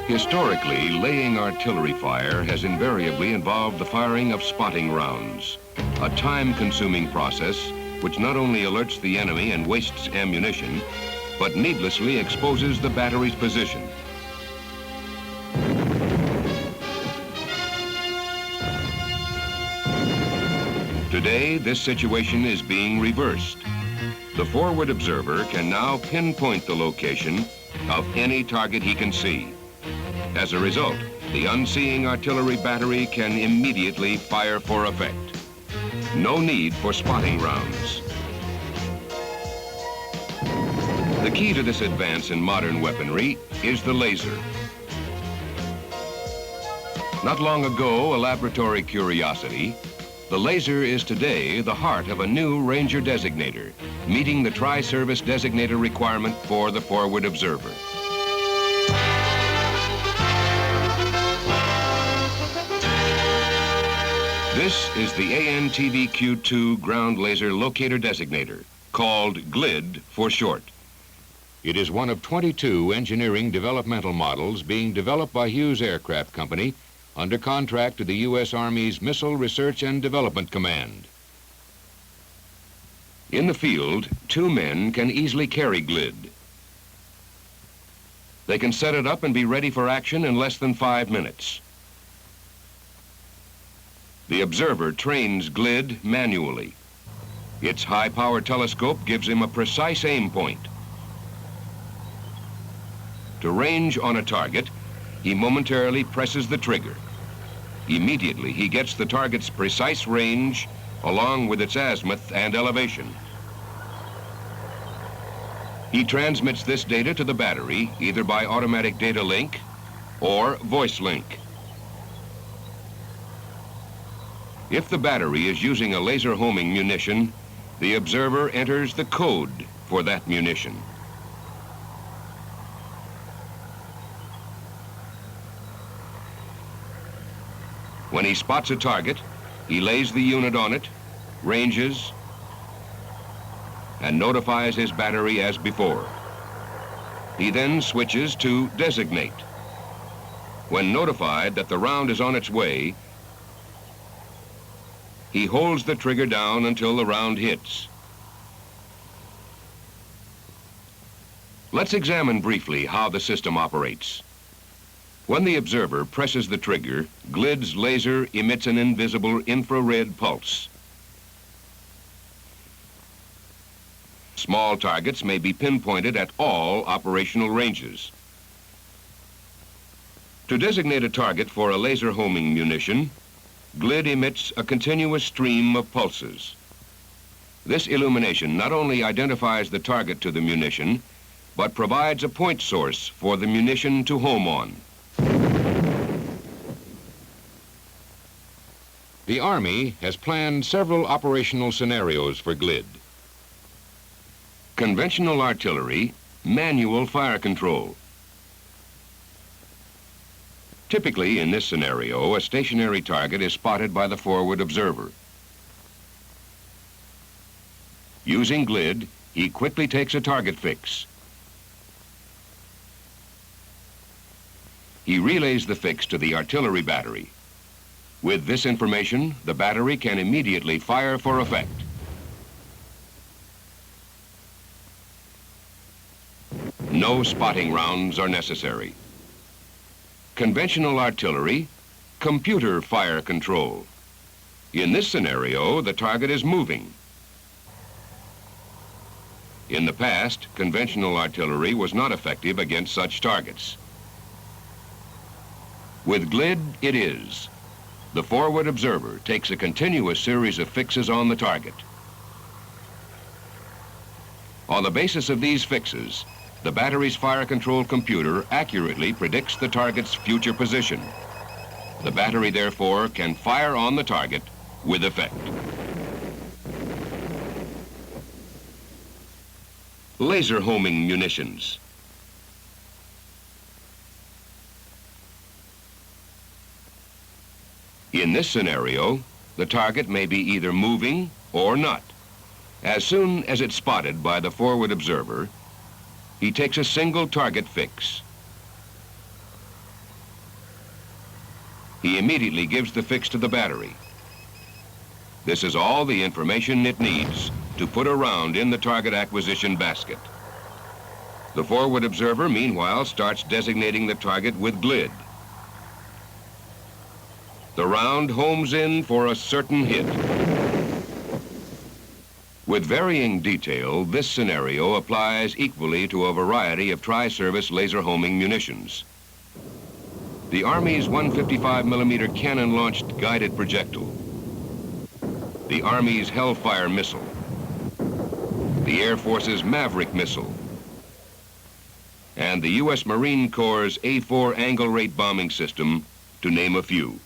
Historically, laying artillery fire has invariably involved the firing of spotting rounds, a time-consuming process which not only alerts the enemy and wastes ammunition, but needlessly exposes the battery's position. Today, this situation is being reversed. The forward observer can now pinpoint the location of any target he can see. As a result, the unseeing artillery battery can immediately fire for effect. No need for spotting rounds. The key to this advance in modern weaponry is the laser. Not long ago, a laboratory curiosity, the laser is today the heart of a new Ranger Designator, meeting the tri-service designator requirement for the forward observer. This is the ANTVQ-2 ground laser locator designator, called GLID for short. It is one of 22 engineering developmental models being developed by Hughes Aircraft Company under contract to the U.S. Army's Missile Research and Development Command. In the field, 2 men can easily carry GLID. They can set it up and be ready for action in less than 5 minutes. The observer trains GLID manually. Its high-power telescope gives him a precise aim point. To range on a target, he momentarily presses the trigger. Immediately, he gets the target's precise range along with its azimuth and elevation. He transmits this data to the battery either by automatic data link or voice link. If the battery is using a laser homing munition, the observer enters the code for that munition. When he spots a target, he lays the unit on it, ranges, and notifies his battery as before. He then switches to designate. When notified that the round is on its way, he holds the trigger down until the round hits. Let's examine briefly how the system operates. When the observer presses the trigger, GLID's laser emits an invisible infrared pulse. Small targets may be pinpointed at all operational ranges. To designate a target for a laser homing munition, GLID emits a continuous stream of pulses. This illumination not only identifies the target to the munition, but provides a point source for the munition to home on. The Army has planned several operational scenarios for GLID. Conventional artillery, manual fire control. Typically, in this scenario, a stationary target is spotted by the forward observer. Using GLID, he quickly takes a target fix. He relays the fix to the artillery battery. With this information, the battery can immediately fire for effect. No spotting rounds are necessary. Conventional artillery, computer fire control. In this scenario, the target is moving. In the past, conventional artillery was not effective against such targets. With GLID, it is. The forward observer takes a continuous series of fixes on the target. On the basis of these fixes, the battery's fire control computer accurately predicts the target's future position. The battery, therefore, can fire on the target with effect. Laser homing munitions. In this scenario, the target may be either moving or not. As soon as it's spotted by the forward observer, he takes a single target fix. He immediately gives the fix to the battery. This is all the information it needs to put a round in the target acquisition basket. The forward observer, meanwhile, starts designating the target with GLID. The round homes in for a certain hit. With varying detail, this scenario applies equally to a variety of tri-service laser homing munitions. The Army's 155mm cannon-launched guided projectile, the Army's Hellfire missile, the Air Force's Maverick missile, and the U.S. Marine Corps' A4 angle rate bombing system, to name a few.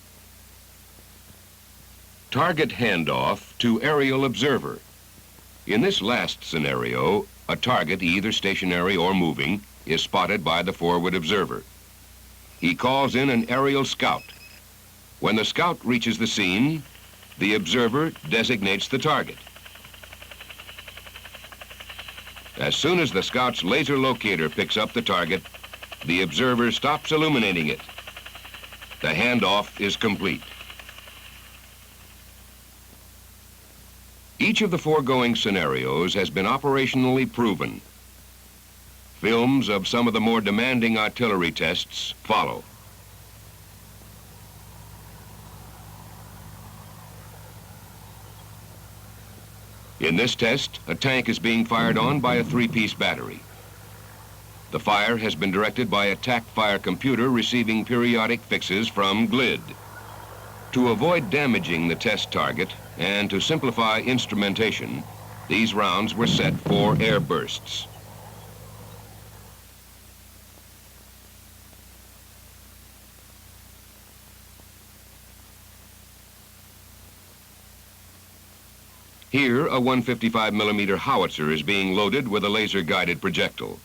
Target handoff to aerial observer. In this last scenario, a target, either stationary or moving, is spotted by the forward observer. He calls in an aerial scout. When the scout reaches the scene, the observer designates the target. As soon as the scout's laser locator picks up the target, the observer stops illuminating it. The handoff is complete. Each of the foregoing scenarios has been operationally proven. Films of some of the more demanding artillery tests follow. In this test, a tank is being fired on by a three-piece battery. The fire has been directed by a TAC-fire computer receiving periodic fixes from GLID. To avoid damaging the test target and to simplify instrumentation, these rounds were set for air bursts. Here, a 155mm howitzer is being loaded with a laser-guided projectile.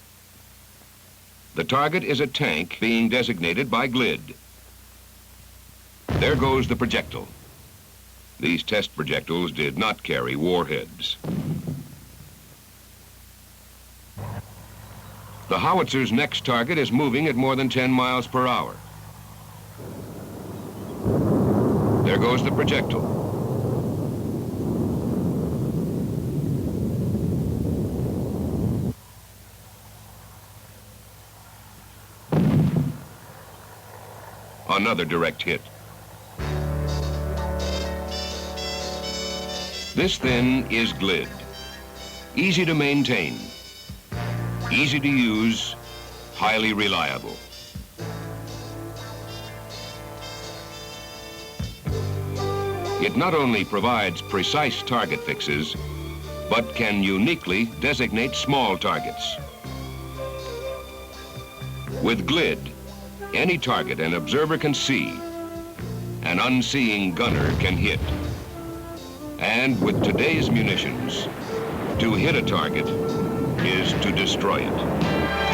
The target is a tank being designated by GLID. There goes the projectile. These test projectiles did not carry warheads. The howitzer's next target is moving at more than 10 miles per hour. There goes the projectile. Another direct hit. This, then, is GLID. Easy to maintain, easy to use, highly reliable. It not only provides precise target fixes, but can uniquely designate small targets. With GLID, any target an observer can see, an unseeing gunner can hit. And with today's munitions, to hit a target is to destroy it.